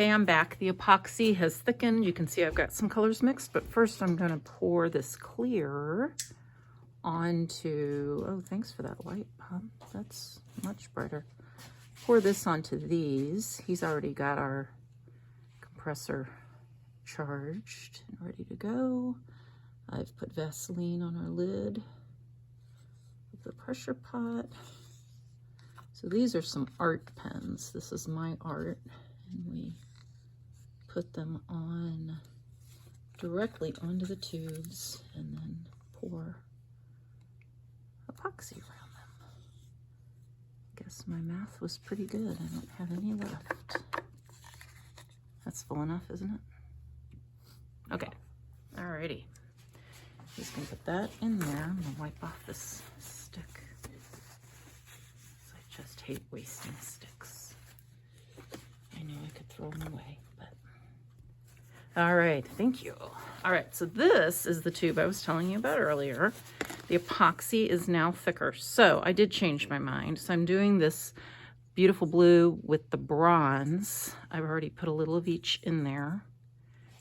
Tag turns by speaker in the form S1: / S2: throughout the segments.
S1: Okay, I'm back. The epoxy has thickened. You can see I've got some colors mixed, but first I'm going to pour this clear onto, oh, thanks for that light, Bob. That's much brighter. Pour this onto these. He's already got our compressor charged and ready to go. I've put Vaseline on our lid of the pressure pot. So these are some art pens. This is my art, and we put them on directly onto the tubes and then pour epoxy around them. Guess my math was pretty good. I don't have any left. That's full enough, isn't it? Okay, alrighty. Just gonna put that in there. I'm gonna wipe off this stick. I just hate wasting sticks. I know I could throw them away, but all right, thank you. All right, so this is the tube I was telling you about earlier. The epoxy is now thicker, so I did change my mind. So I'm doing this beautiful blue with the bronze. I've already put a little of each in there,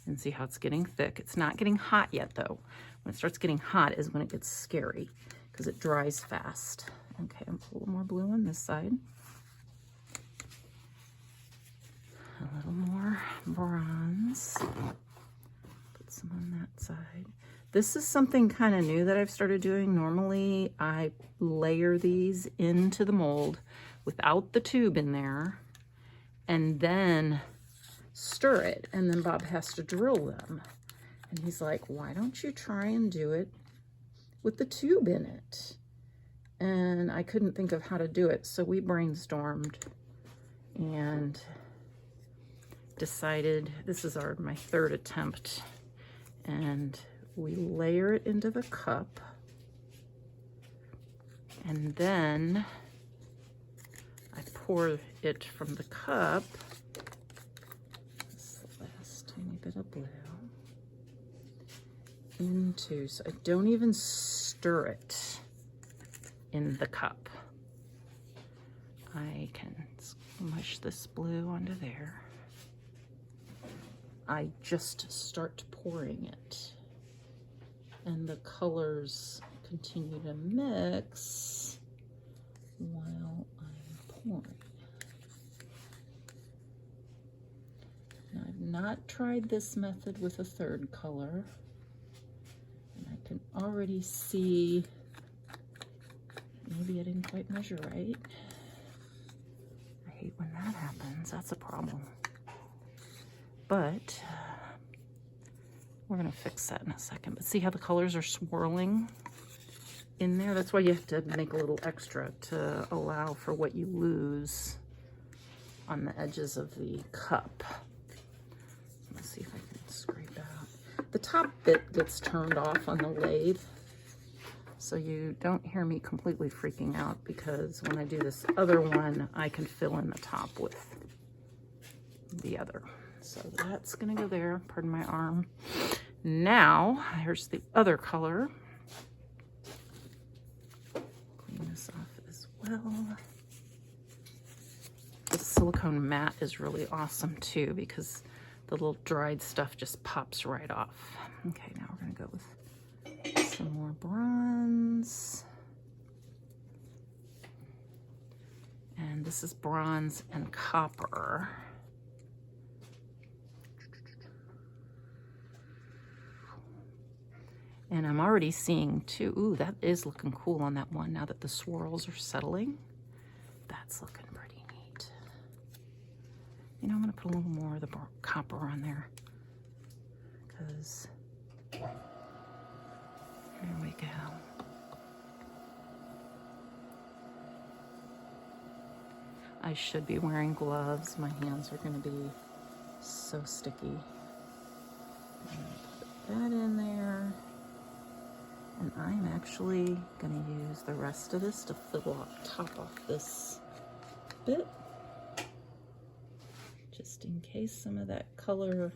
S1: and see how it's getting thick. It's not getting hot yet though. When it starts getting hot is when it gets scary because it dries fast. Okay, I'll put a little more blue on this side. A little more bronze. Put some on that side. This is something kind of new that I've started doing. Normally I layer these into the mold without the tube in there and then stir it, and then Bob has to drill them. And he's like, why don't you try and do it with the tube in it? And I couldn't think of how to do it, so we brainstormed and decided this is my third attempt, and we layer it into the cup, and then I pour it from the cup, this last tiny bit of blue, into, so I don't even stir it in the cup. I can smush this blue onto there. I just start pouring it, and the colors continue to mix while I'm pouring. Now, I've not tried this method with a third color, and I can already see maybe I didn't quite measure right. I hate when that happens. That's a problem. But we're gonna fix that in a second. But see how the colors are swirling in there? That's why you have to make a little extra to allow for what you lose on the edges of the cup. Let's see if I can scrape out. The top bit gets turned off on the lathe, so you don't hear me completely freaking out, because when I do this other one, I can fill in the top with the other. So that's gonna go there, pardon my arm. Now, here's the other color. Clean this off as well. The silicone mat is really awesome too, because the little dried stuff just pops right off. Okay, now we're gonna go with some more bronze. And this is bronze and copper. And I'm already seeing too, ooh, that is looking cool on that one now that the swirls are settling. That's looking pretty neat. You know, I'm gonna put a little more of the copper on there, because there we go. I should be wearing gloves. My hands are gonna be so sticky. I'm gonna put that in there. And I'm actually gonna use the rest of this to top off this bit, just in case some of that color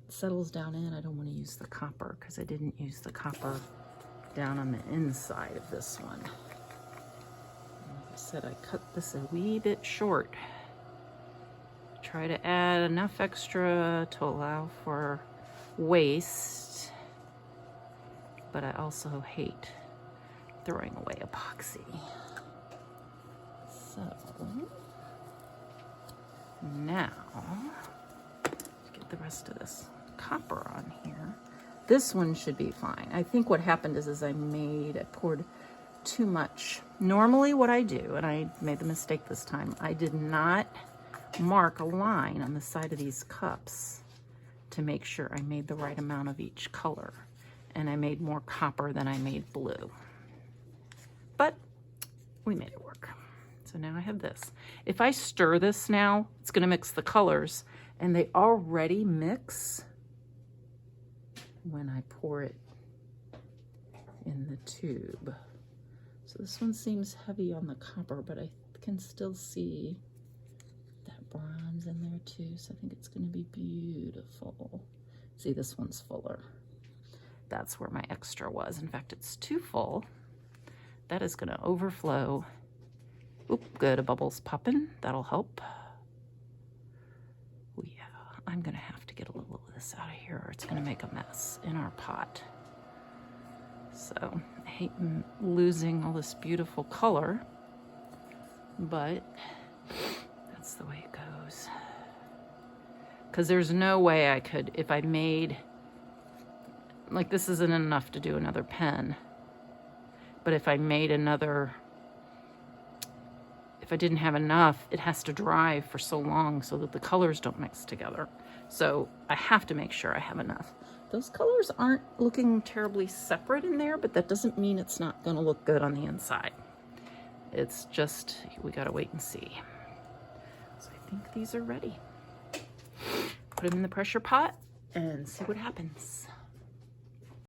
S1: settles down in. I don't want to use the copper because I didn't use the copper down on the inside of this one. said I cut this a wee bit short. Try to add enough extra to allow for waste, but I also hate throwing away epoxy. So now, let's get the rest of this copper on here. This one should be fine. I think what happened is I poured too much. Normally what I do, and I made the mistake this time, I did not mark a line on the side of these cups to make sure I made the right amount of each color. And I made more copper than I made blue. But we made it work. So now I have this. If I stir this now, it's gonna mix the colors, and they already mix when I pour it in the tube. So this one seems heavy on the copper, but I can still see that bronze in there too. So I think it's gonna be beautiful. See, this one's fuller. That's where my extra was. In fact, it's too full. That is gonna overflow. Oop, good, a bubble's popping. That'll help. Oh yeah, I'm gonna have to get a little of this out of here or it's gonna make a mess in our pot. So I hate losing all this beautiful color, but that's the way it goes. Because there's no way I could, if I made, like this isn't enough to do another pen, but if I made another, if I didn't have enough, it has to dry for so long so that the colors don't mix together. So I have to make sure I have enough. Those colors aren't looking terribly separate in there, but that doesn't mean it's not gonna look good on the inside. It's just, we gotta wait and see. So I think these are ready. Put them in the pressure pot and see what happens.